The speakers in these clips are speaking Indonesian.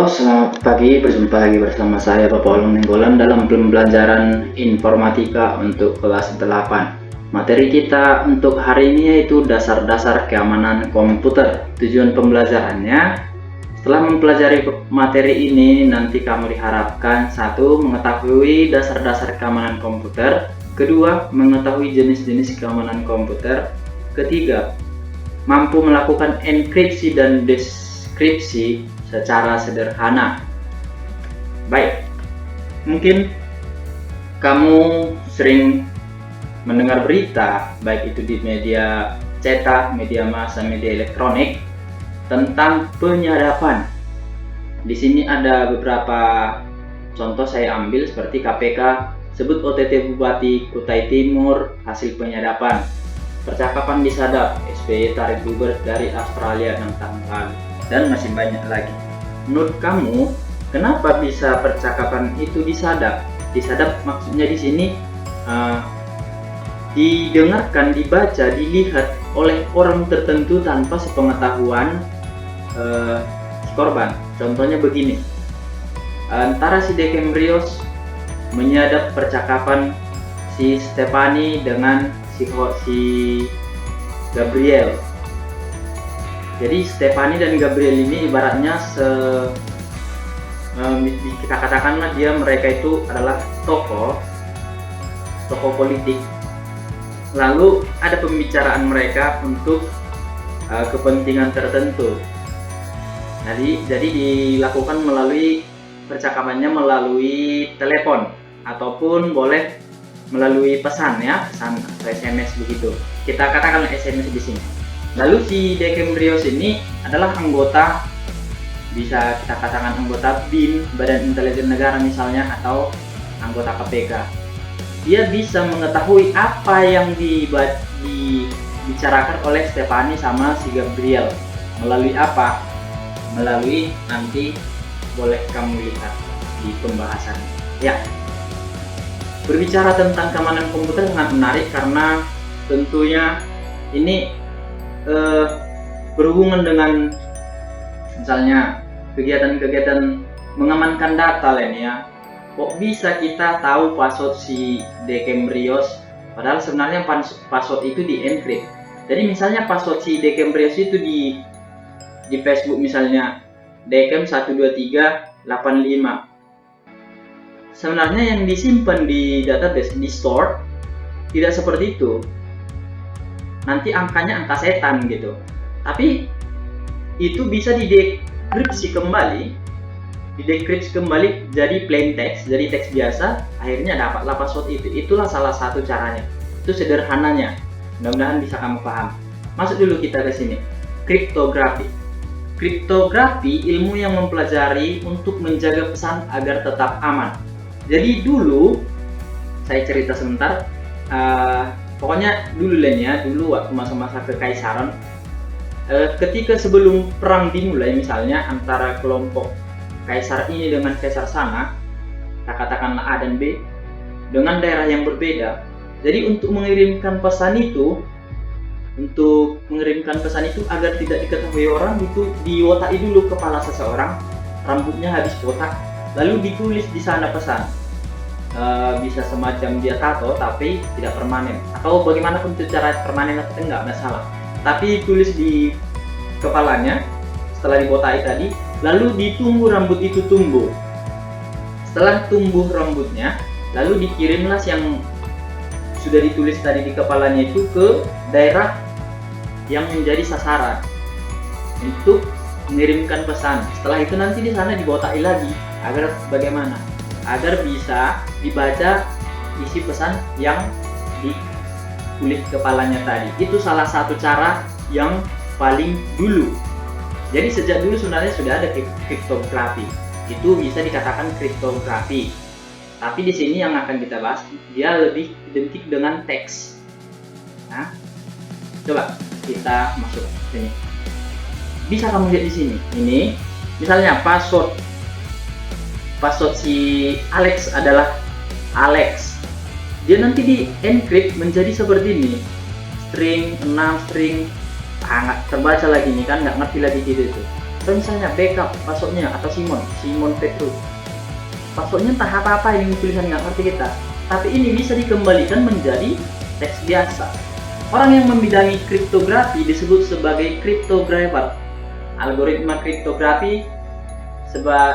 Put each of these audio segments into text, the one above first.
Selamat pagi. Berjumpa lagi bersama saya Bapak Olong Nenggolan dalam pembelajaran informatika untuk kelas 8. Materi kita untuk hari ini yaitu dasar-dasar keamanan komputer. Tujuan pembelajarannya, setelah mempelajari materi ini, nanti kamu diharapkan: 1. Mengetahui dasar-dasar keamanan komputer. 2. Mengetahui jenis-jenis keamanan komputer. 3. Mampu melakukan enkripsi dan deskripsi secara sederhana. Baik, mungkin kamu sering mendengar berita, baik itu di media cetak, media massa, media elektronik, tentang penyadapan. Di sini ada beberapa contoh saya ambil, seperti KPK sebut OTT Bupati Kutai Timur hasil penyadapan. Percakapan disadap, SBY tarik Uber dari Australia 6 tahun lalu, dan masih banyak lagi. Menurut kamu, kenapa bisa percakapan itu disadap? Disadap maksudnya di sini didengarkan, dibaca, dilihat oleh orang tertentu tanpa sepengetahuan si korban. Contohnya begini, antara si Dekembrios menyadap percakapan si Stefani dengan si Gabriel. Jadi Stefani dan Gabriel ini ibaratnya kita katakanlah mereka itu adalah tokoh politik. Lalu ada pembicaraan mereka untuk kepentingan tertentu. Jadi dilakukan melalui percakapannya melalui telepon, ataupun boleh melalui pesan, ya, pesan atau SMS begitu. Kita katakan SMS di sini. Lalu si Dekembrios ini adalah anggota, bisa kita katakan anggota BIN, Badan Intelijen Negara misalnya, atau anggota KPK. Dia bisa mengetahui apa yang dibicarakan oleh Stefani sama si Gabriel. Melalui apa? Melalui, nanti boleh kamu lihat di pembahasan. Ya, berbicara tentang keamanan komputer sangat menarik karena tentunya ini berhubungan dengan misalnya kegiatan-kegiatan mengamankan data lain, ya. Kok bisa kita tahu password si Dekembrios, padahal sebenarnya password itu di encrypt. Jadi misalnya password si Dekembrios itu di Facebook misalnya dekem12385. Sebenarnya yang disimpan di database, di store, tidak seperti itu. Nanti angkanya angka setan gitu. Tapi itu bisa didekripsi kembali jadi plain text, jadi teks biasa, akhirnya dapatlah password itu. Itulah salah satu caranya. Itu sederhananya. Mudah-mudahan bisa kamu paham. Masuk dulu kita ke sini. Kriptografi. Kriptografi ilmu yang mempelajari untuk menjaga pesan agar tetap aman. Jadi dulu saya cerita sebentar. Pokoknya dulu waktu masa-masa kekaisaran, ketika sebelum perang dimulai, misalnya antara kelompok kaisar ini dengan kaisar sana, katakanlah A dan B, dengan daerah yang berbeda. Jadi untuk mengirimkan pesan itu agar tidak diketahui orang, itu diotaki dulu kepala seseorang, rambutnya habis botak, lalu ditulis di sana pesan. Bisa semacam dia tato tapi tidak permanen, atau bagaimanapun itu cara permanen atau enggak masalah, tapi tulis di kepalanya setelah dibotaki tadi, lalu ditunggu rambut itu tumbuh. Setelah tumbuh rambutnya, lalu dikirimlah yang sudah ditulis tadi di kepalanya itu ke daerah yang menjadi sasaran untuk mengirimkan pesan. Setelah itu nanti di sana dibotaki lagi agar bagaimana? Agar bisa dibaca isi pesan yang ditulis kepalanya tadi. Itu salah satu cara yang paling dulu. Jadi sejak dulu sebenarnya sudah ada kriptografi. Itu bisa dikatakan kriptografi. Tapi di sini yang akan kita bahas, dia lebih identik dengan teks. Nah, coba kita masuk sini. Bisa kamu lihat di sini. Ini misalnya password si Alex adalah Alex. Dia nanti di encrypt menjadi seperti ini. String 6 string, nggak terbaca lagi nih kan, nggak ngerti lagi gitu itu. atau misalnya backup passwordnya atau Simon Petrus. Passwordnya entah apa-apa ini tulisan nggak ngerti kita, tapi ini bisa dikembalikan menjadi teks biasa. Orang yang membidangi kriptografi disebut sebagai cryptographer. Algoritma kriptografi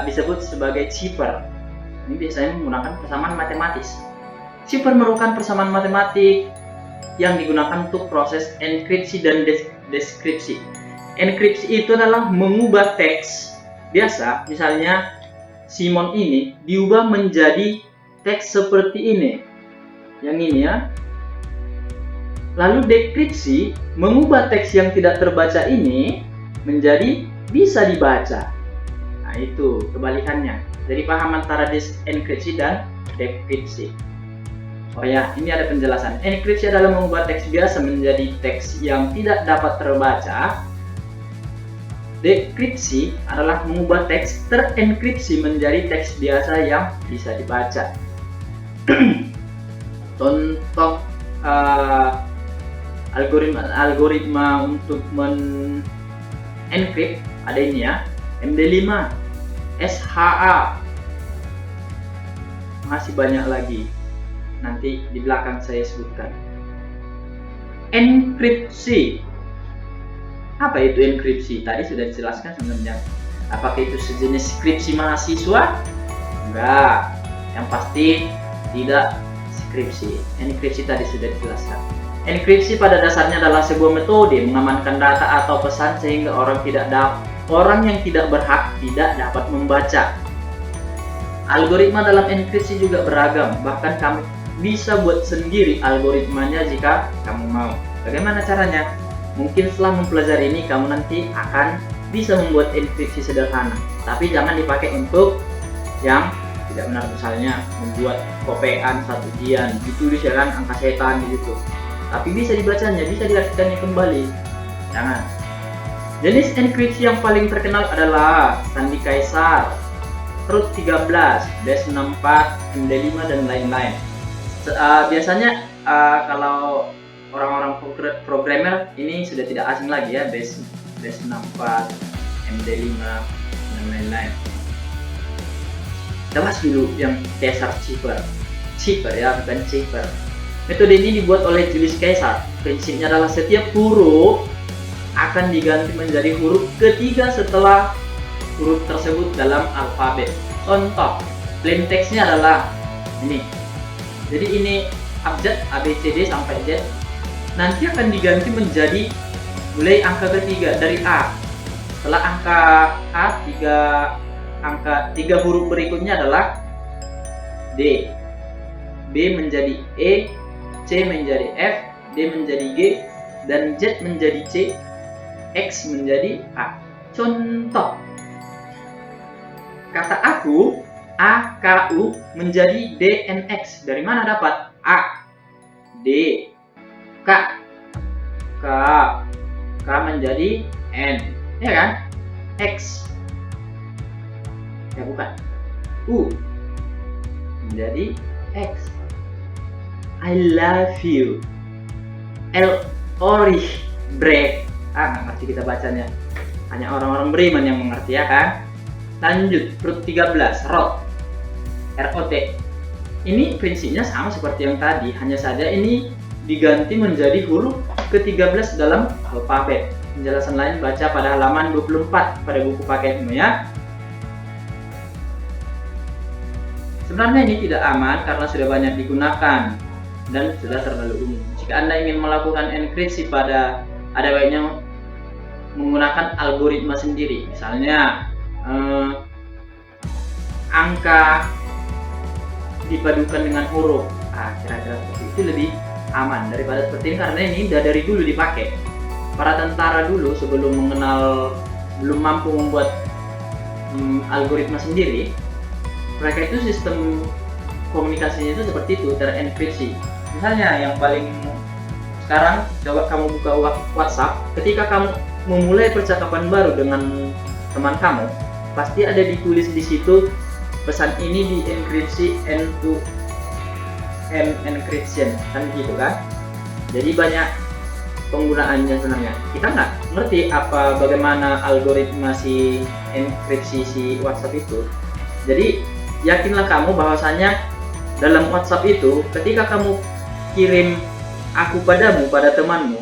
disebut sebagai cipher. Ini biasanya menggunakan persamaan matematis. Cipher merupakan persamaan matematik yang digunakan untuk proses enkripsi dan deskripsi. Enkripsi itu adalah mengubah teks biasa, misalnya Simon ini diubah menjadi teks seperti ini, yang ini ya. Lalu dekripsi mengubah teks yang tidak terbaca ini menjadi bisa dibaca. Nah itu kebalikannya. Jadi paham antara enkripsi dan dekripsi. Oh ya, ini ada penjelasan. Enkripsi adalah mengubah teks biasa menjadi teks yang tidak dapat terbaca. Dekripsi adalah mengubah teks terenkripsi menjadi teks biasa yang bisa dibaca. Contoh algoritma untuk men-encrypt ada ini ya, MD5, SHA, masih banyak lagi, nanti di belakang saya sebutkan. Enkripsi, apa itu enkripsi? Tadi sudah dijelaskan sebenarnya. Apakah itu sejenis skripsi mahasiswa? Enggak, yang pasti tidak skripsi. Enkripsi tadi sudah dijelaskan. Enkripsi pada dasarnya adalah sebuah metode mengamankan data atau pesan sehingga orang yang tidak berhak tidak dapat membaca. Algoritma dalam enkripsi juga beragam, bahkan kamu bisa buat sendiri algoritmanya jika kamu mau. Bagaimana caranya? Mungkin setelah mempelajari ini kamu nanti akan bisa membuat enkripsi sederhana, tapi jangan dipakai untuk yang tidak benar, misalnya membuat kopean satu ujian ditulis ya kan angka setan gitu, tapi bisa dibacanya, bisa dilakukannya kembali. Jangan. Jenis enkripsi yang paling terkenal adalah Sandi Kaisar, Root 13, Base64, MD5 dan lain-lain. Biasanya kalau orang-orang programmer ini sudah tidak asing lagi ya, Base64, MD5 dan lain-lain. Kita bahas dulu yang Caesar Cipher ya, bukan cipher. Metode ini dibuat oleh Julius Caesar. Prinsipnya adalah setiap huruf akan diganti menjadi huruf ketiga setelah huruf tersebut dalam alfabet. Contoh, plain text-nya adalah ini. Jadi ini abjad ABCD sampai Z. Nanti akan diganti menjadi mulai angka ketiga dari A. Setelah angka A, tiga huruf berikutnya adalah D, B menjadi E, C menjadi F, D menjadi G, dan Z menjadi C, X menjadi A. Contoh, kata aku, AKU menjadi DNX. Dari mana dapat? A, D, K menjadi N, ya kan? X, ya bukan, U menjadi X. I love you. L, Orih, break. Nggak ngerti kita bacanya. Hanya orang-orang beriman yang mengerti ya kan? Lanjut, Root 13, ROT. Ini prinsipnya sama seperti yang tadi, hanya saja ini diganti menjadi huruf ke-13 dalam alfabet. Penjelasan lain baca pada halaman 24 pada buku paketmu ya. Sebenarnya ini tidak aman karena sudah banyak digunakan dan sudah terlalu umum. Jika Anda ingin melakukan enkripsi ada baiknya menggunakan algoritma sendiri. Misalnya angka dipadukan dengan huruf, kira-kira seperti itu lebih aman daripada seperti ini, karena ini udah dari dulu dipakai. Para tentara dulu sebelum mampu membuat algoritma sendiri, mereka itu sistem komunikasinya itu seperti itu, terenkripsi. Misalnya yang paling sekarang, coba kamu buka WhatsApp, ketika kamu memulai percakapan baru dengan teman kamu, pasti ada ditulis di situ pesan ini dienkripsi end-to-end encryption, kan gitu kan. Jadi banyak penggunaannya sebenarnya. Kita nggak ngerti bagaimana algoritma si enkripsi si WhatsApp itu. Jadi yakinlah kamu bahwasanya dalam WhatsApp itu ketika kamu kirim aku padamu pada temanmu,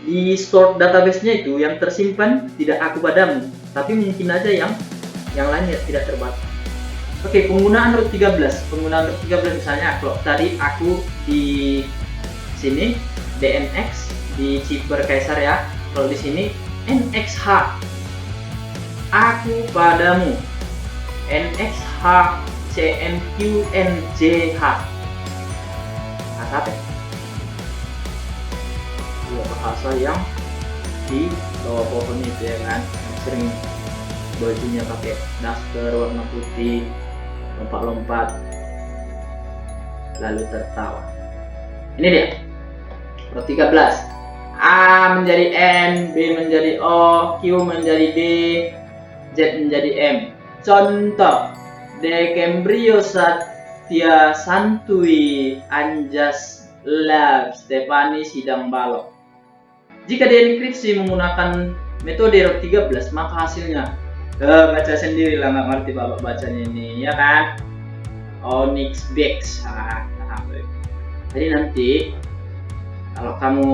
di store database-nya itu yang tersimpan tidak aku padamu, tapi mungkin aja yang lainnya tidak terbatas. Oke, penggunaan root 13. Penggunaan root 13 misalnya kalau tadi aku di sini DNX di chip berkaisar ya. Kalau di sini NXH aku padamu. NXH CNQNJH. Nah, apa? Dua bahasa yang di bawah pohon itu ya kan, sering bajunya pakai daster warna putih, lompat-lompat lalu tertawa. Ini dia root 13. A menjadi N, B menjadi O, Q menjadi D, Z menjadi M. Contoh, De Cambrio Satya Santui Anjas Lab Stefani Sidang Balok. Jika dienkripsi menggunakan metode root 13, maka hasilnya baca sendiri lah, nggak ngerti bapak bacanya ini ya kan. Onyx Bex. Jadi nanti kalau kamu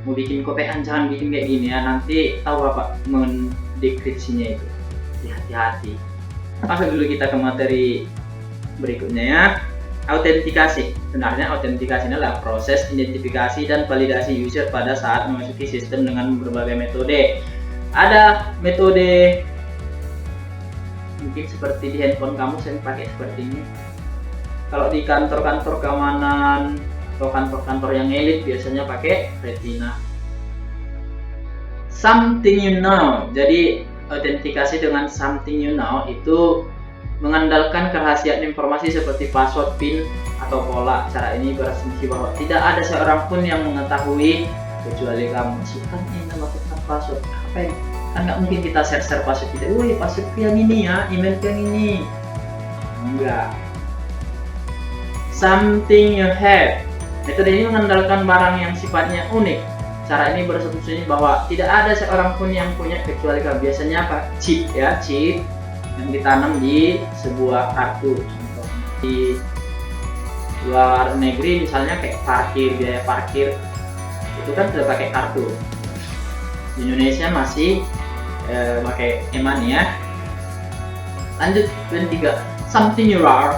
mau bikin kopean jangan bikin kayak gini ya, nanti tahu bapak mendekripsinya itu. Hati-hati. Masuk dulu kita ke materi berikutnya ya. Autentikasi. Sebenarnya autentikasi adalah proses identifikasi dan validasi user pada saat memasuki sistem dengan berbagai metode. Ada metode mungkin seperti di handphone kamu sering pakai seperti ini. Kalau di kantor-kantor keamanan atau kantor-kantor yang elit biasanya pakai retina. Something you know. Jadi autentikasi dengan something you know itu mengandalkan kerahasiaan informasi seperti password, PIN, atau pola. Cara ini berasumsi bahwa tidak ada seorang pun yang mengetahui kecuali kamu. Kan ini melakukan password apa ini? Kan nggak mungkin kita share password kita. Wih, password yang ini ya, email yang ini. Enggak. Something you have. Metode ini mengandalkan barang yang sifatnya unik. Cara ini berasumsi bahwa tidak ada seorang pun yang punya kecuali kamu. Biasanya apa? Chip ya, chip yang ditanam di sebuah kartu. Contoh di luar negeri misalnya kayak parkir, biaya parkir itu kan sudah pakai kartu. Di Indonesia masih pakai e-money ya. Lanjut yang ketiga, something you are.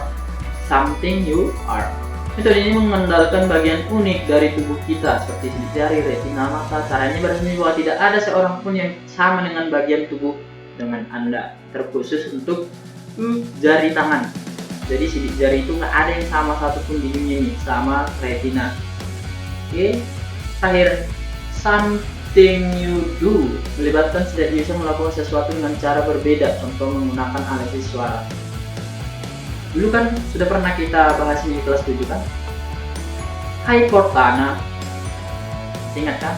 Something you are. Metode ini mengandalkan bagian unik dari tubuh kita seperti sidik jari, retina, mata. Caranya berasumsi bahwa tidak ada seorang pun yang sama dengan bagian tubuh dengan Anda, terkhusus untuk jari tangan. Jadi sidik jari itu nggak ada yang sama satupun di dunia ini sama retina. Oke, terakhir, something you do melibatkan setiap user melakukan sesuatu dengan cara berbeda, contoh menggunakan analisis suara. Dulu kan sudah pernah kita bahas ini di kelas 7 kan. Hai Cortana, ingat kan?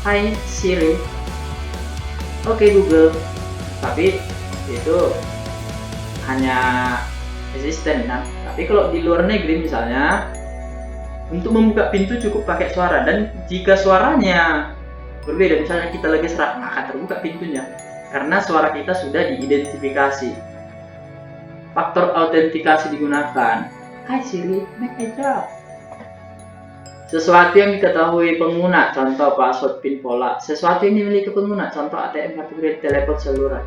Hai Siri, oke Google. Tapi itu hanya asisten kan. Tapi kalau di luar negeri misalnya, untuk membuka pintu cukup pakai suara, dan jika suaranya berbeda, misalnya kita lagi serak, akan terbuka pintunya karena suara kita sudah diidentifikasi. Faktor autentikasi digunakan. Hai Siri, make a job. Sesuatu yang diketahui pengguna, contoh password, PIN, pola. Sesuatu yang dimiliki pengguna, contoh ATM, kartu kredit, telepon seluler.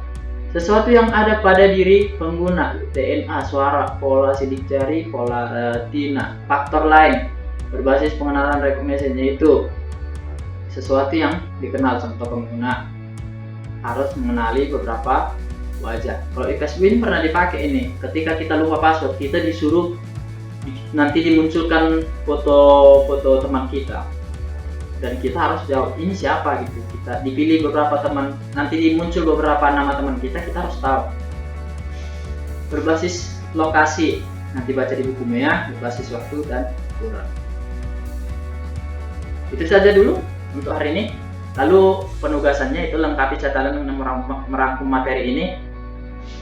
Sesuatu yang ada pada diri pengguna, DNA, suara, pola sidik jari, pola retina. Faktor lain berbasis pengenalan recognition, yaitu sesuatu yang dikenal, contoh pengguna harus mengenali beberapa wajah. Kalau di Facebook pernah dipakai ini, ketika kita lupa password, kita disuruh nanti dimunculkan foto teman kita dan kita harus jawab ini siapa gitu. Kita dipilih beberapa teman, nanti dimuncul beberapa nama teman kita harus tahu. Berbasis lokasi, nanti baca di bukunya ya, berbasis waktu dan ukuran. Itu saja dulu untuk hari ini. Lalu penugasannya itu lengkapi catatan dan merangkum materi ini.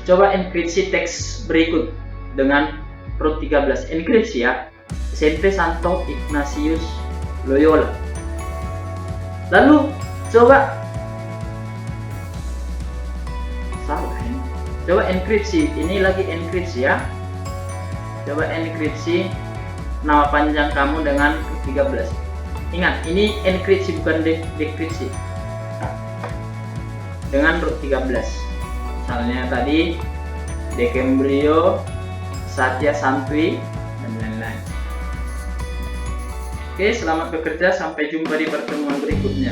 Coba enkripsi teks berikut dengan root 13. Enkripsi ya. SMP Santo Ignatius Loyola. Lalu coba salah ini. Coba enkripsi. Ini lagi enkripsi ya. Coba enkripsi nama panjang kamu dengan 13. Ingat, ini enkripsi bukan dekripsi. Dengan root 13. Misalnya tadi Dekembrio, Satya Santwi, dan lain-lain. Oke, selamat bekerja. Sampai jumpa di pertemuan berikutnya.